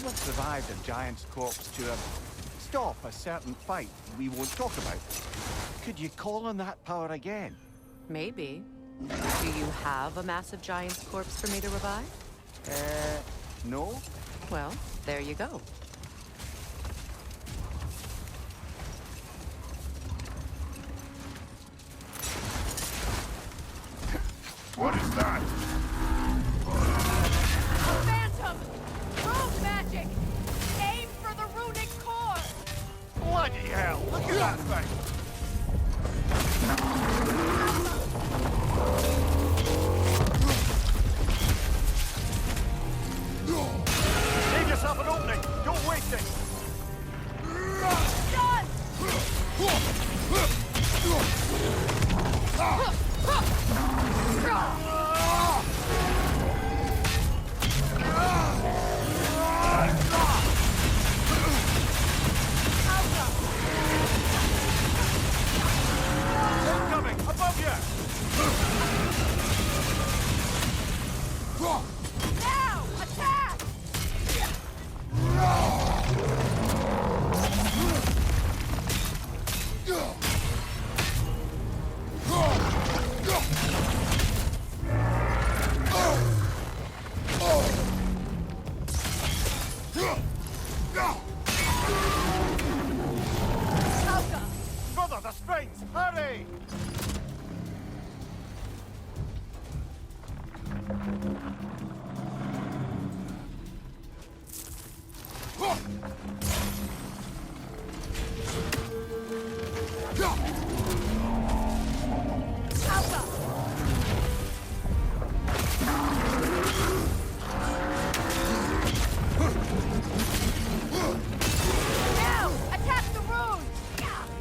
once revived a giant's corpse to stop a certain fight we won't talk about. Could you call on that power again? Maybe. Do you have a massive giant's corpse for me to revive? No? Well, there you go. What is that? Phantom! Rogue magic! Aim for the runic core! Bloody hell! Look at that thing! Save yourself an opening! Don't waste it! Done! Incoming! Above you! Now! Attack! Alka! Brother, the springs! Hurry! Alka! Now! Attack the rune! Alka!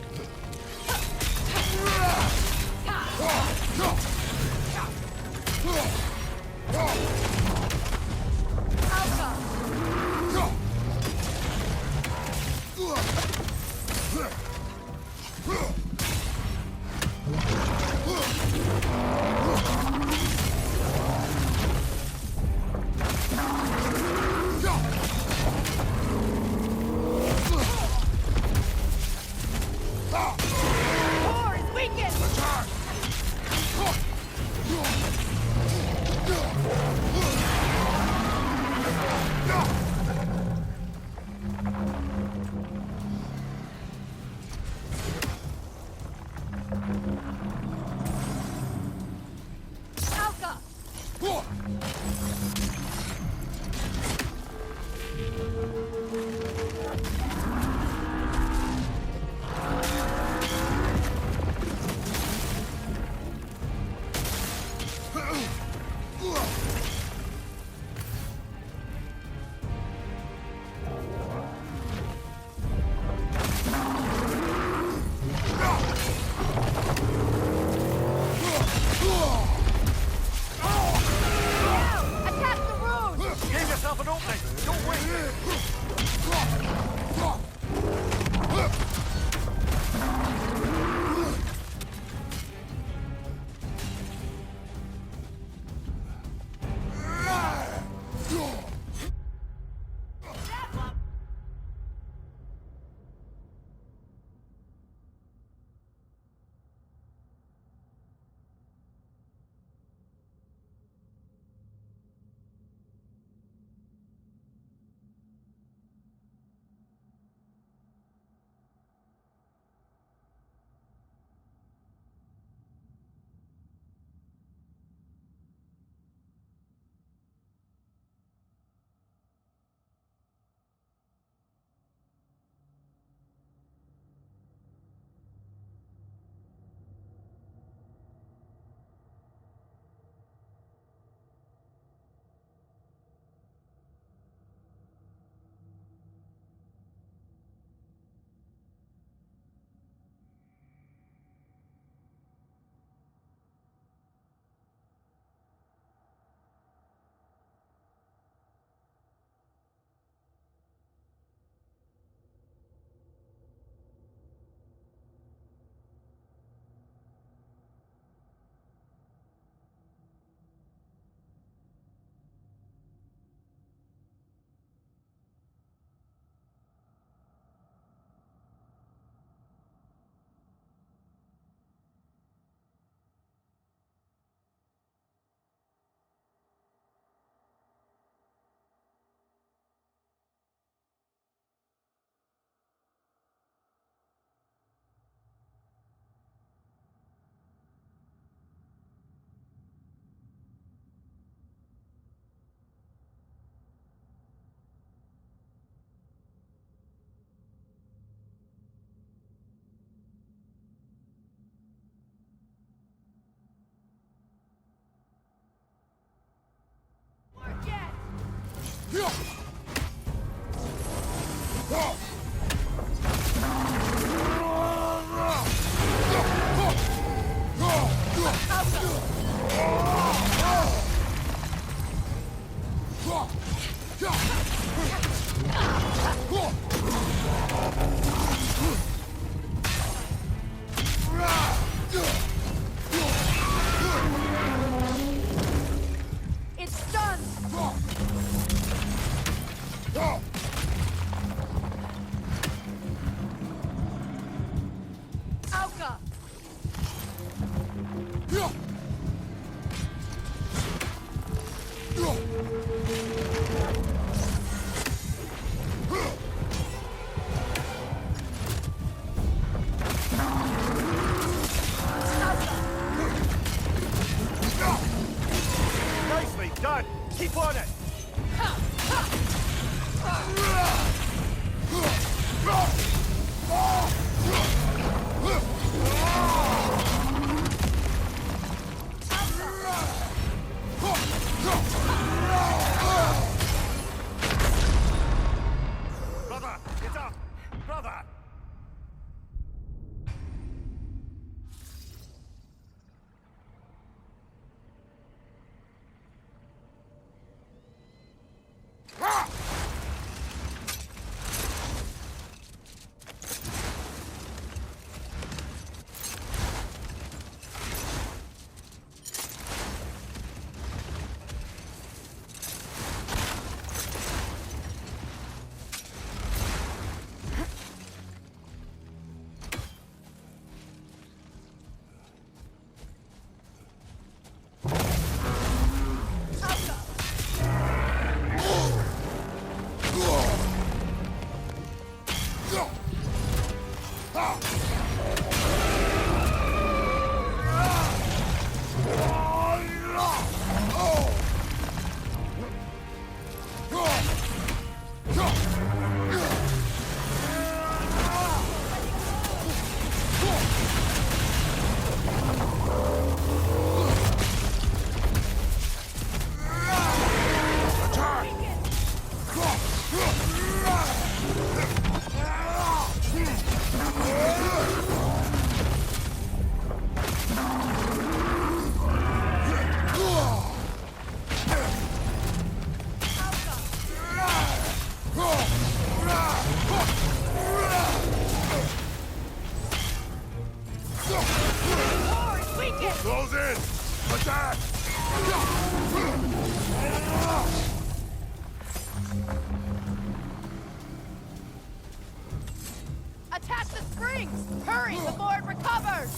rings! Hurry before it recovers!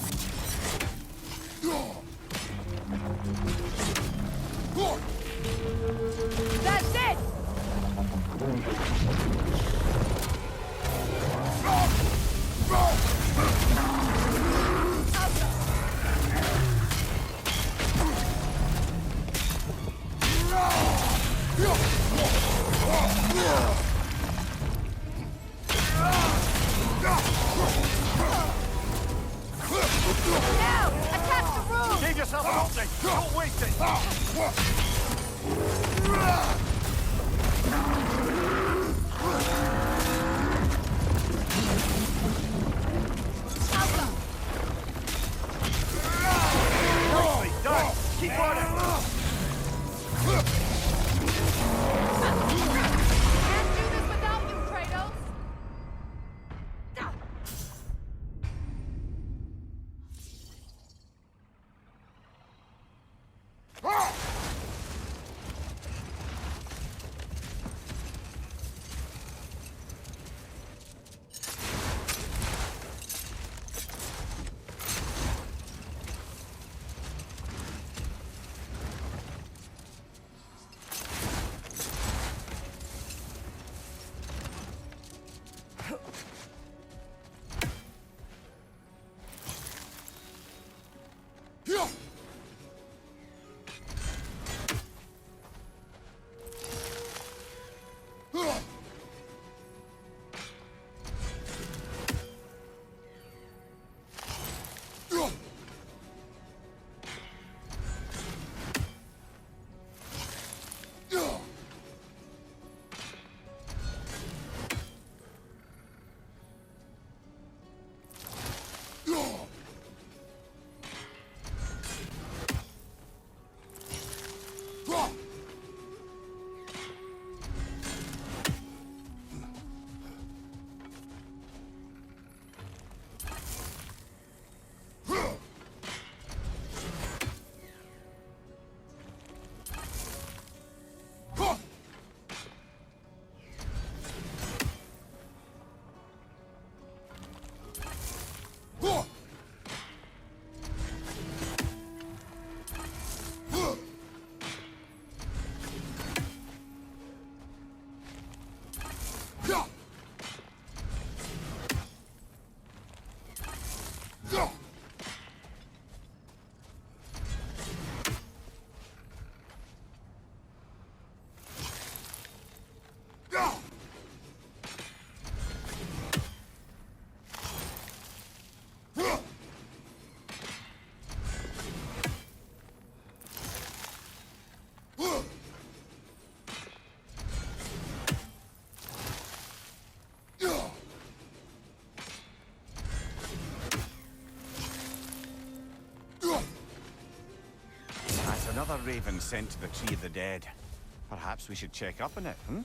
That's it! Now, attack the room! Give yourself an opening! Don't waste it! Nicely done! Keep on it! Can't do this without you, Kratos! That's another raven sent to the Tree of the Dead. Perhaps we should check up on it, hmm?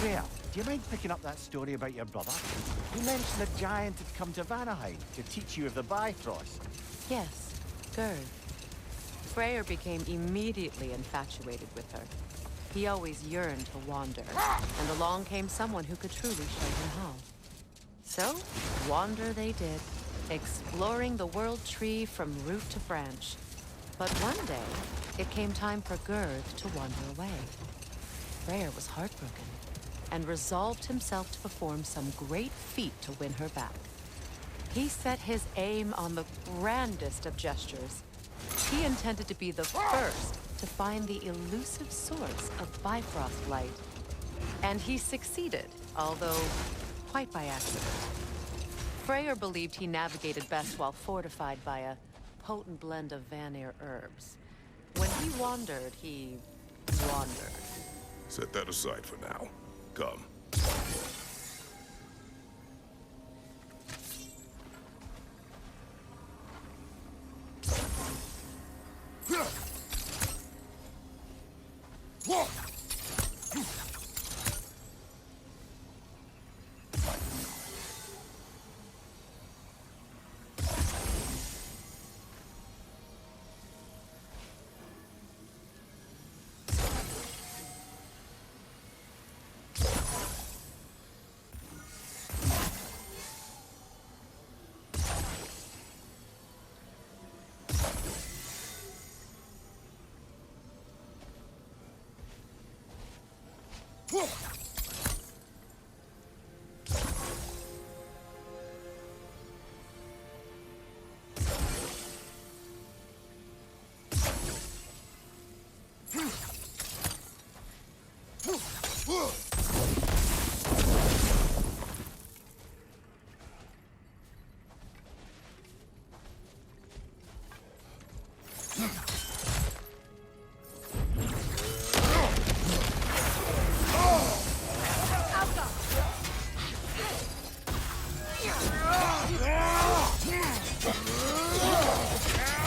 Freya, do you mind picking up that story about your brother? You mentioned a giant had come to Vanaheim to teach you of the Bifrost. Yes, Gerd. Freyr became immediately infatuated with her. He always yearned to wander, and along came someone who could truly show him how. So, wander they did, exploring the world tree from root to branch. But one day, it came time for Gerd to wander away. Freyr was heartbroken, and resolved himself to perform some great feat to win her back. He set his aim on the grandest of gestures. He intended to be the first to find the elusive source of Bifrost light. And he succeeded, although quite by accident. Freyr believed he navigated best while fortified by a potent blend of Vanir herbs. When he wandered, he wandered. Set that aside for now. Come.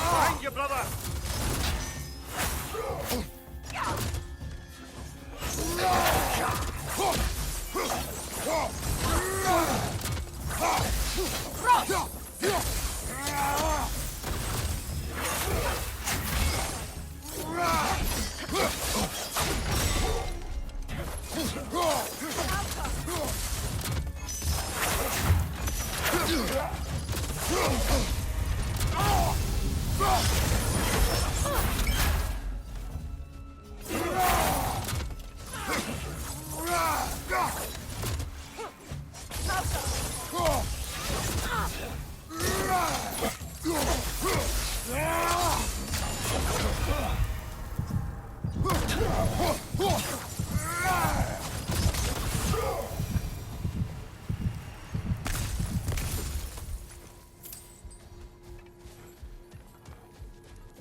Behind you, brother!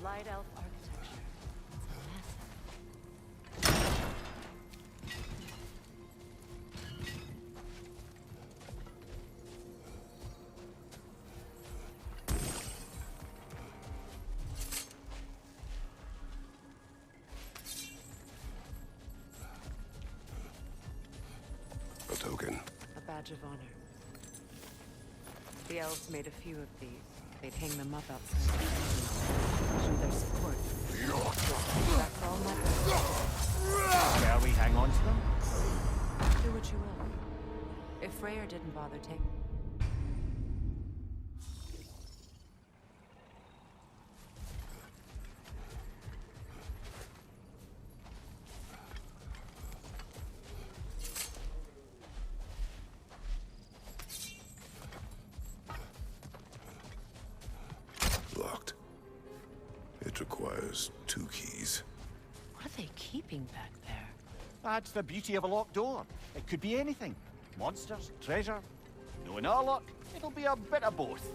Light elf architecture. Massive. A token. A badge of honor. The elves made a few of these. They'd hang them up outside the town. Show their support. That's all my brothers. Shall we hang on to them? Do what you will. If Freyr didn't bother taking... Locked. It requires 2 keys. What are they keeping back there? That's the beauty of a locked door. It could be anything. Monsters, treasure. Knowing our luck, it'll be a bit of both.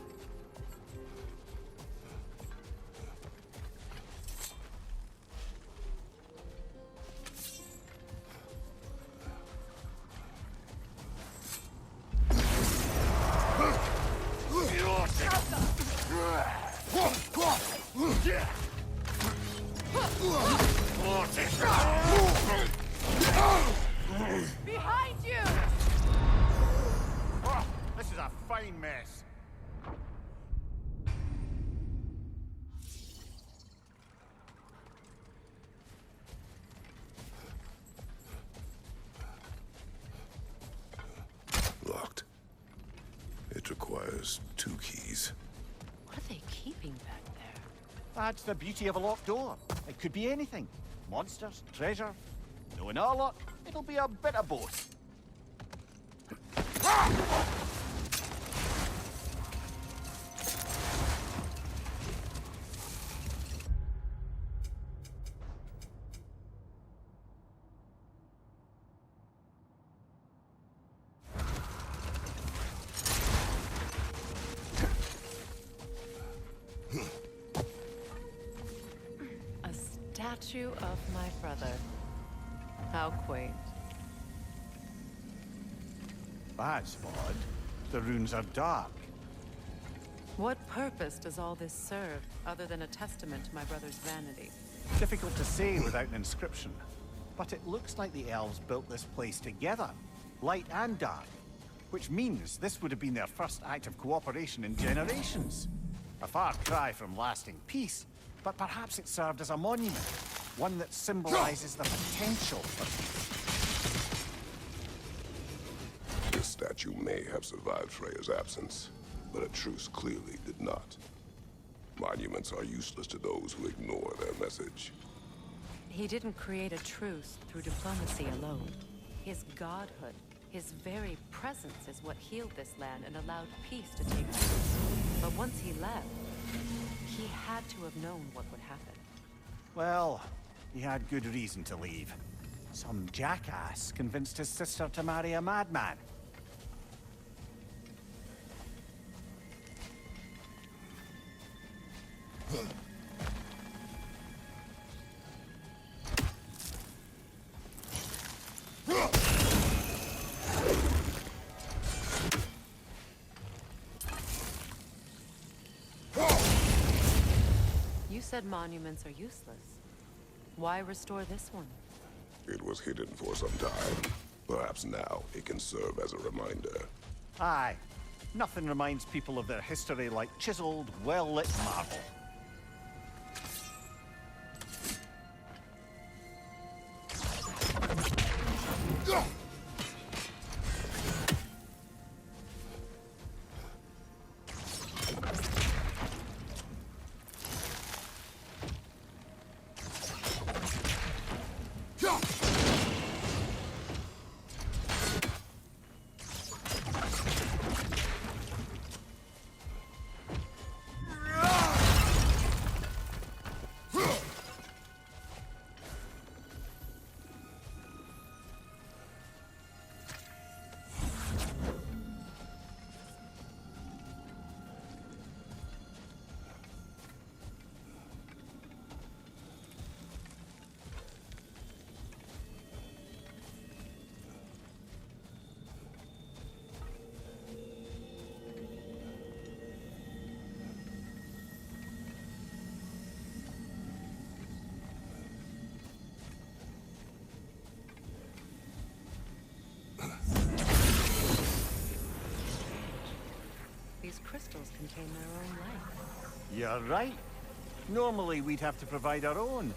Behind you! Oh, this is a fine mess. Locked. It requires 2 keys. What are they keeping back there? That's the beauty of a locked door. It could be anything. Monsters, treasure. Knowing our luck, it'll be a bit of both. A statue of my brother. How quaint. That's odd. The runes are dark. What purpose does all this serve, other than a testament to my brother's vanity? Difficult to say without an inscription. But it looks like the elves built this place together, light and dark, which means this would have been their first act of cooperation in generations. A far cry from lasting peace, but perhaps it served as a monument, one that symbolizes the potential for peace. This statue may have survived Freya's absence, but a truce clearly did not. Monuments are useless to those who ignore their message. He didn't create a truce through diplomacy alone. His godhood, his very presence is what healed this land and allowed peace to take place. But once he left, he had to have known what would happen. Well, he had good reason to leave. Some jackass convinced his sister to marry a madman. You said monuments are useless. Why restore this one? It was hidden for some time. Perhaps now it can serve as a reminder. Aye. Nothing reminds people of their history like chiseled, well-lit marble. These crystals contain their own life. You're right. Normally we'd have to provide our own.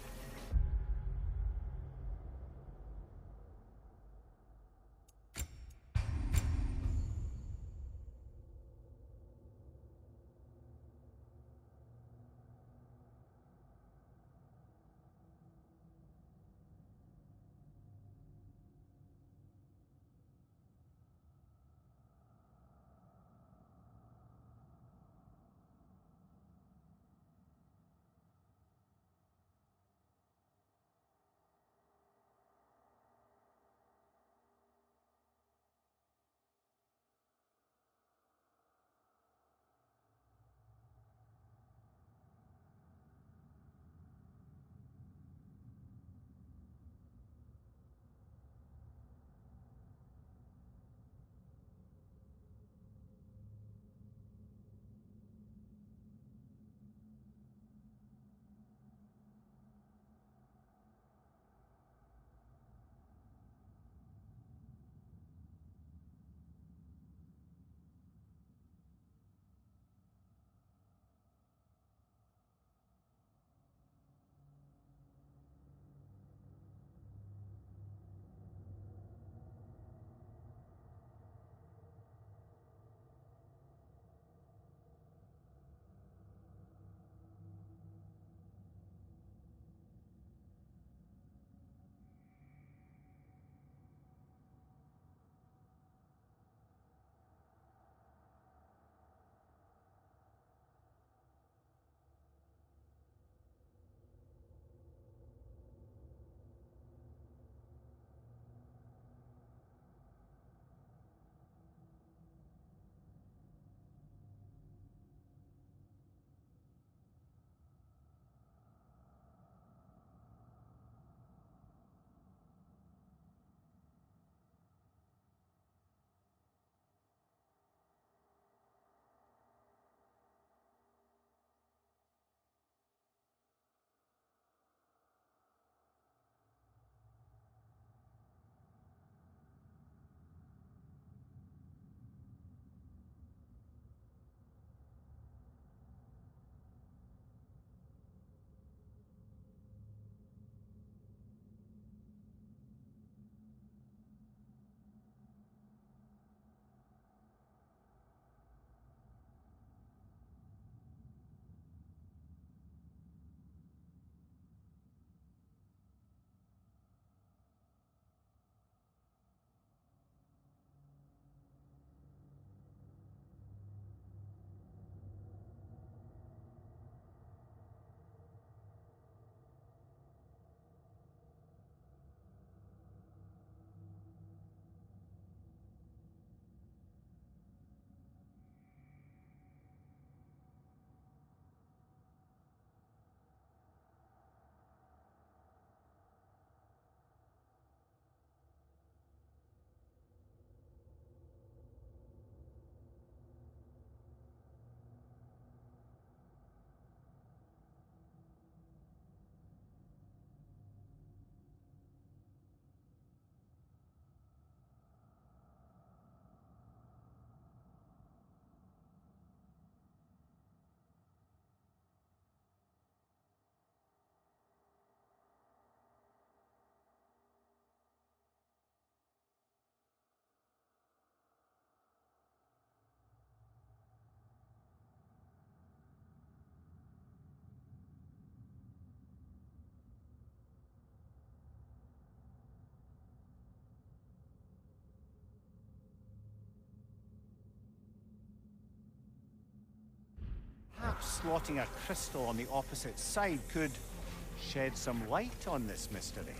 slotting a crystal on the opposite side could shed some light on this mystery.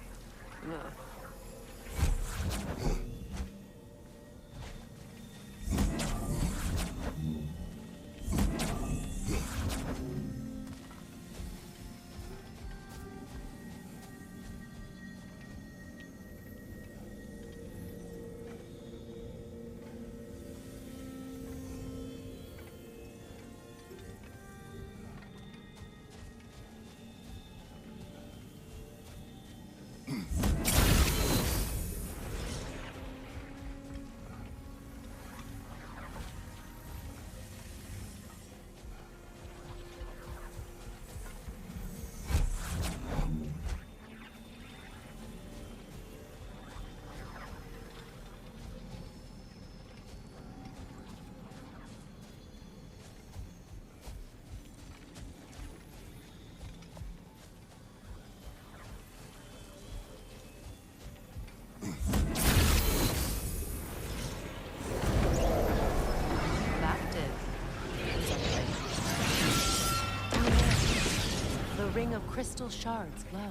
Ring of crystal shards glow.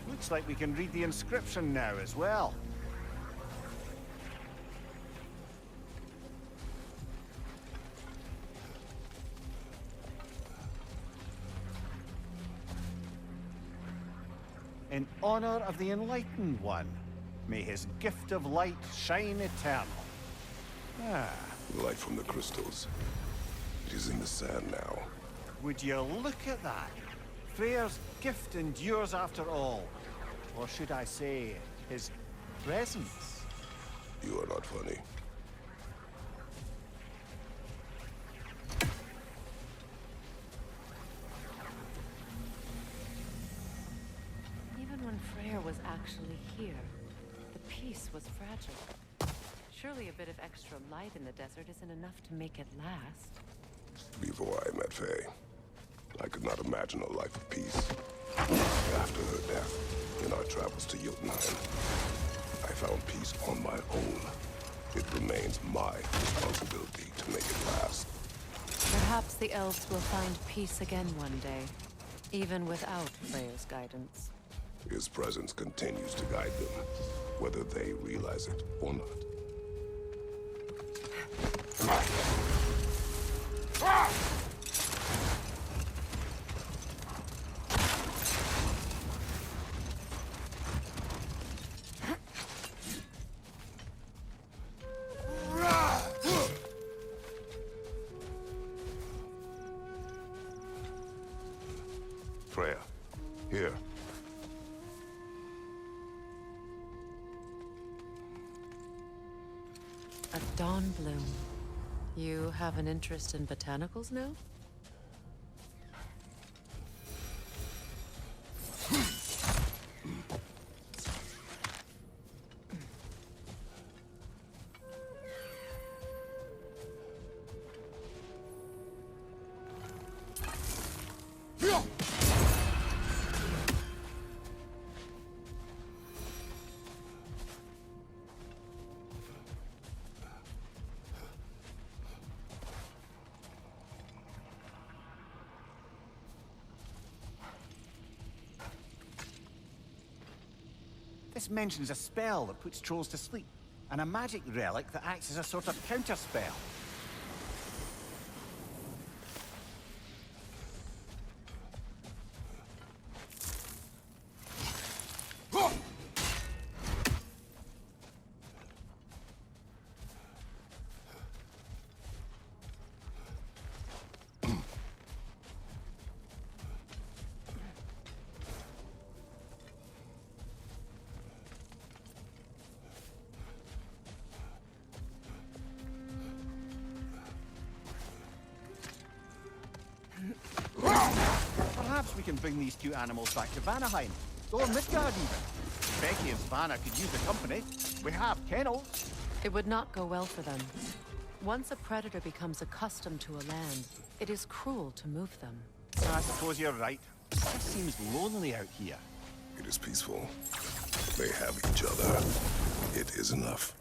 Looks like we can read the inscription now as well. In honor of the Enlightened One, may his gift of light shine eternal. Ah. Light from the crystals. It is in the sand now. Would you look at that? Freyr's gift endures after all. Or should I say, his presence? You are not funny. Even when Freyr was actually here, the peace was fragile. Surely a bit of extra light in the desert isn't enough to make it last. Before I met Faye, I could not imagine a life of peace. After her death, in our travels to Jotunheim, I found peace on my own. It remains my responsibility to make it last. Perhaps the elves will find peace again one day, even without Freyr's guidance. His presence continues to guide them, whether they realize it or not. Freya, here. A dawn bloom. You have an interest in botanicals now? This mentions a spell that puts trolls to sleep, and a magic relic that acts as a sort of counter-spell. Perhaps we can bring these two animals back to Vanaheim, or Midgard even. Becky and Svanna could use the company. We have kennels. It would not go well for them. Once a predator becomes accustomed to a land, it is cruel to move them. I suppose you're right. It seems lonely out here. It is peaceful. They have each other. It is enough.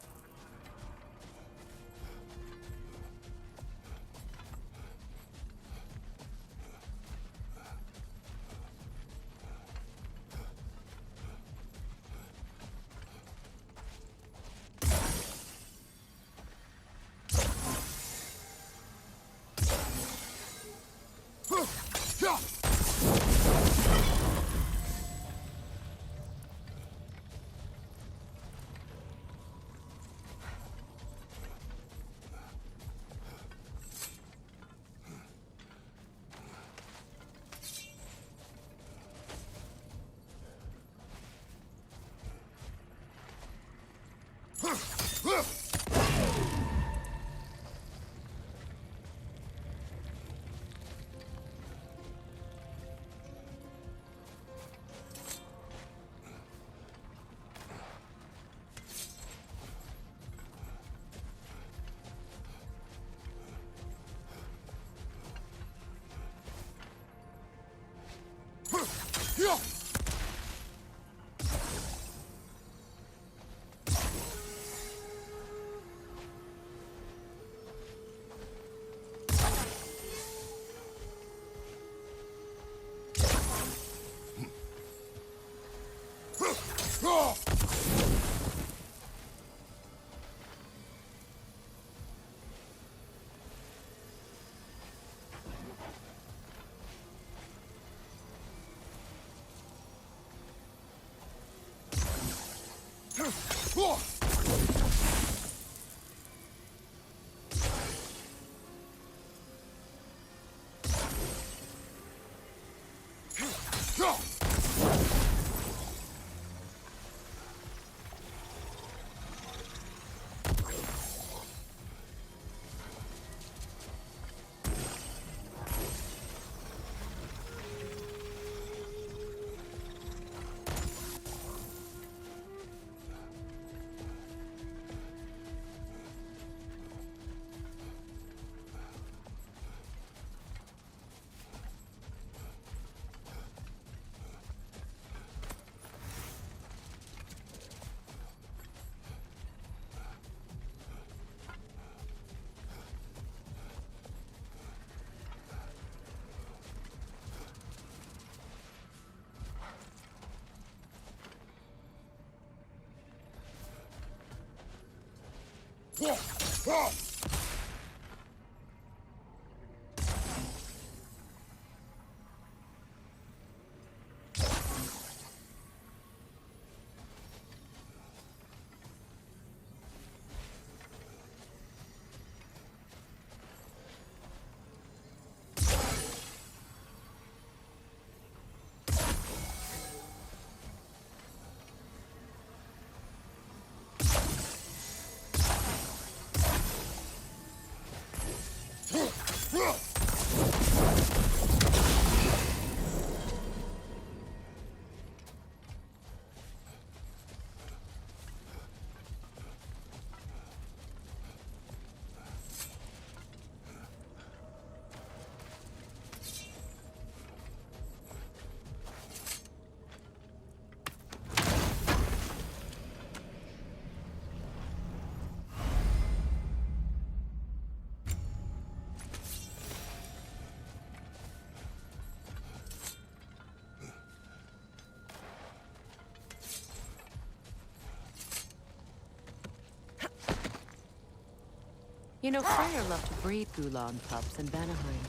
You know, Freyr loved to breed Gulan pups in Vanaheim.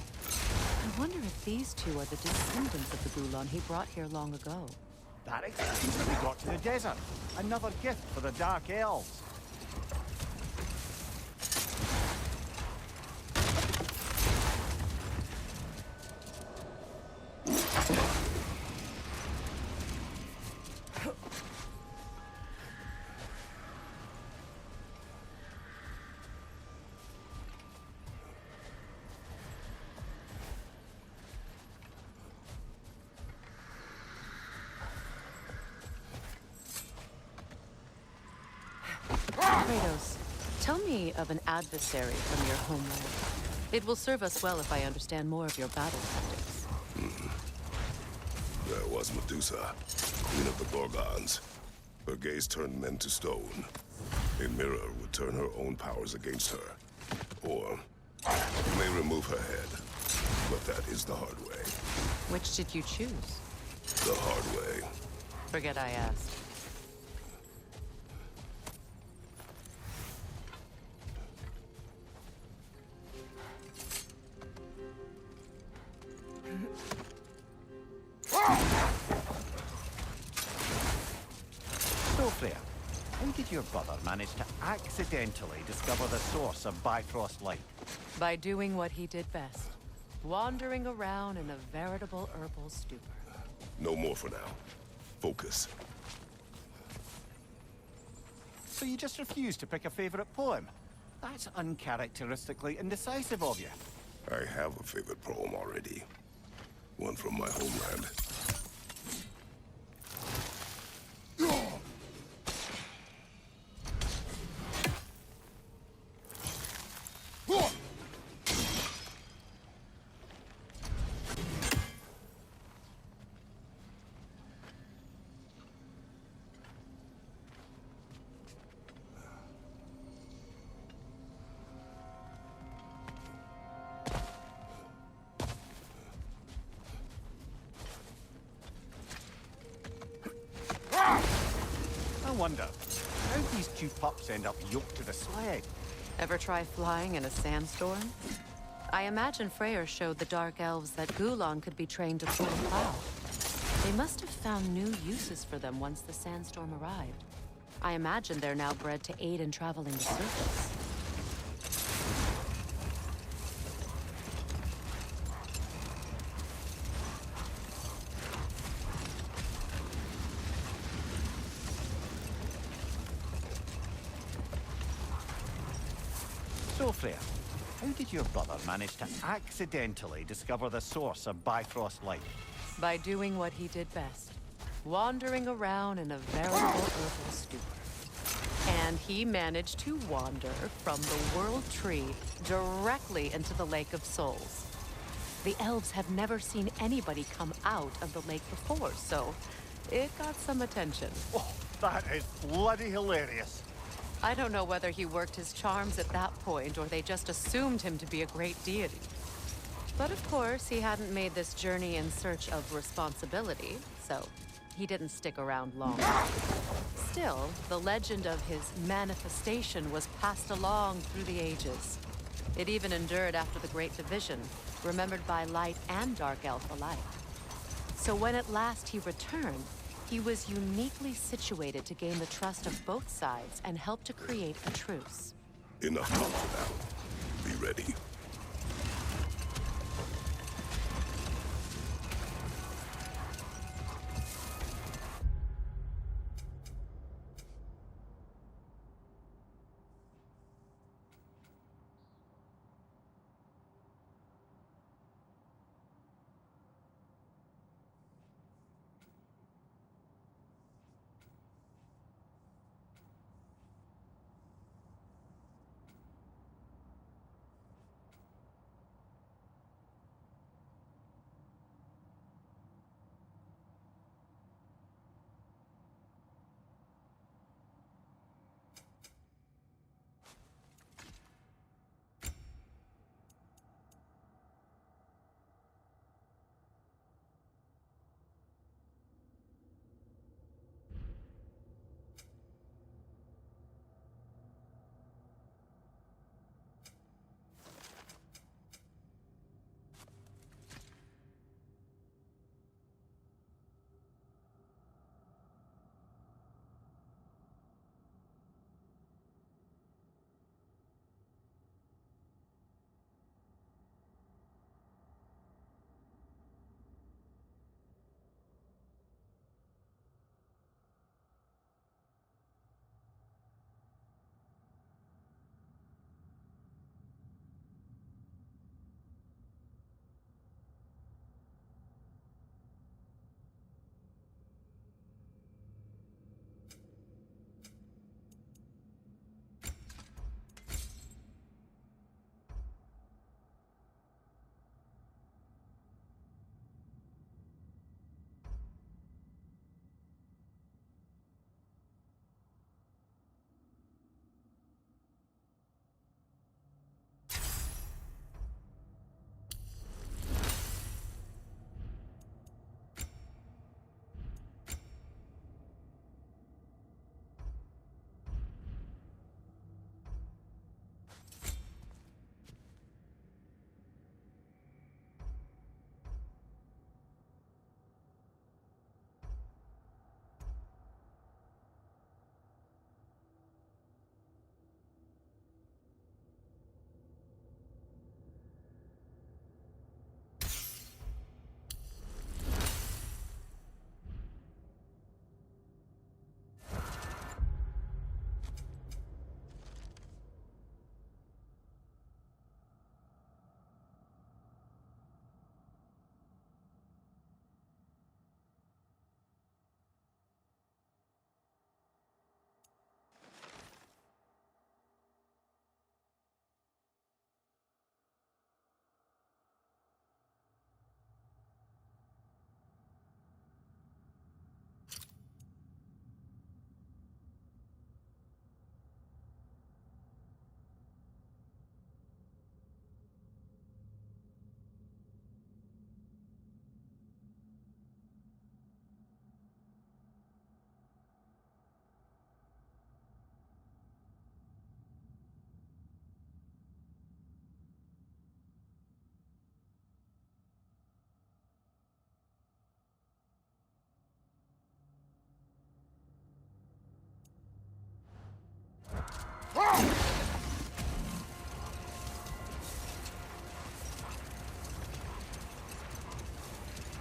I wonder if these two are the descendants of the Gulan he brought here long ago. That explains how we got to the desert. Another gift for the Dark Elves. Kratos, tell me of an adversary from your homeland. It will serve us well if I understand more of your battle tactics. There was Medusa, queen of the Gorgons. Her gaze turned men to stone. A mirror would turn her own powers against her. Or, you may remove her head. But that is the hard way. Which did you choose? The hard way. Forget I asked. So, Freya, how did your brother manage to accidentally discover the source of Bifrost light? By doing what he did best. Wandering around in a veritable herbal stupor. No more for now. Focus. So you just refuse to pick a favorite poem? That's uncharacteristically indecisive of you. I have a favorite poem already. One from my homeland. wonder, how these two pups end up yoked to the sled? Ever try flying in a sandstorm? I imagine Freyr showed the Dark Elves that Gulon could be trained to pull a plow. They must have found new uses for them once the sandstorm arrived. I imagine they're now bred to aid in traveling the surface. So, Freya, how did your brother manage to accidentally discover the source of Bifrost light? By doing what he did best, wandering around in a veritable herbal stupor. And he managed to wander from the World Tree directly into the Lake of Souls. The elves have never seen anybody come out of the lake before, so it got some attention. Oh, that is bloody hilarious. I don't know whether he worked his charms at that point or they just assumed him to be a great deity. But of course, he hadn't made this journey in search of responsibility, so he didn't stick around long. Still, the legend of his manifestation was passed along through the ages. It even endured after the Great Division, remembered by Light and Dark Elf alike. So when at last he returned, he was uniquely situated to gain the trust of both sides and help to create a truce. Enough talk for now. Be ready.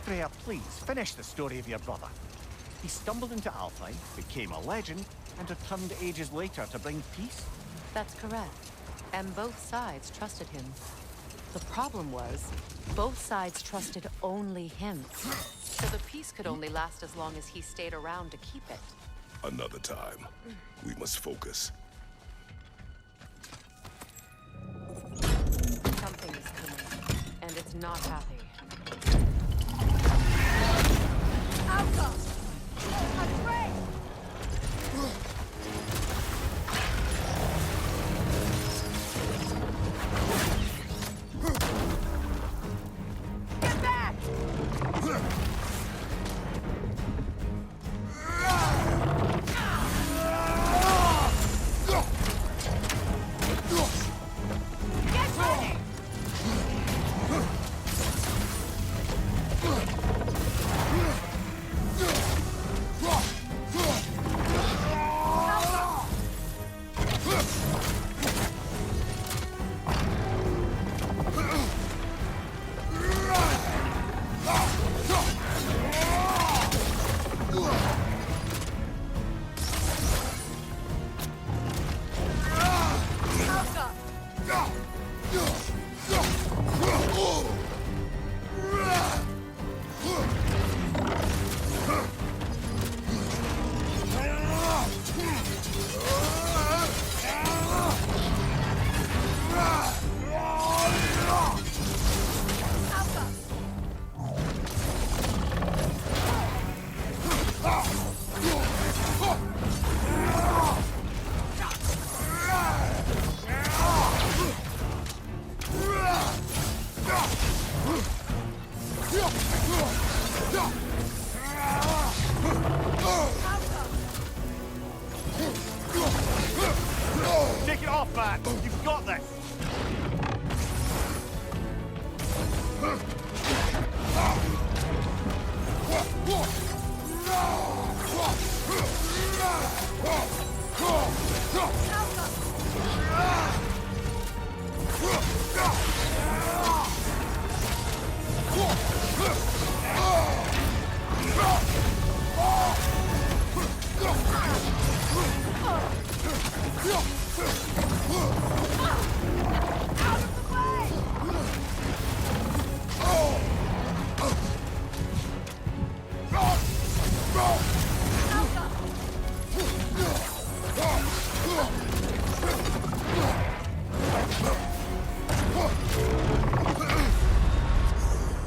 Freya, please, finish the story of your brother. He stumbled into Alfheim, became a legend, and returned ages later to bring peace? That's correct. And both sides trusted him. The problem was, both sides trusted only him. So the peace could only last as long as he stayed around to keep it. Another time. We must focus. Something is coming, and it's not happy. Alka! Atreus! Get back! Get ready! Take it off, man! You've got this!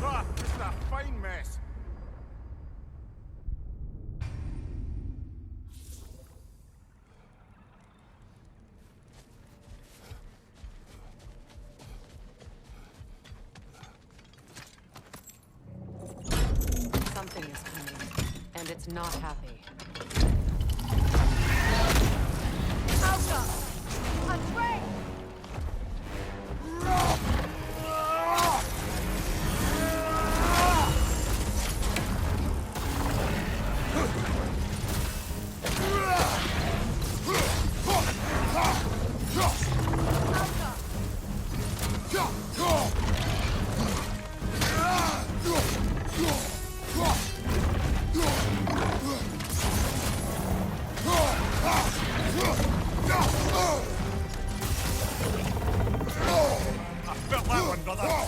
Ah, this is a fine mess. Something is coming, and it's not happy. Alka! Atreus! I felt that one, brother. Alka!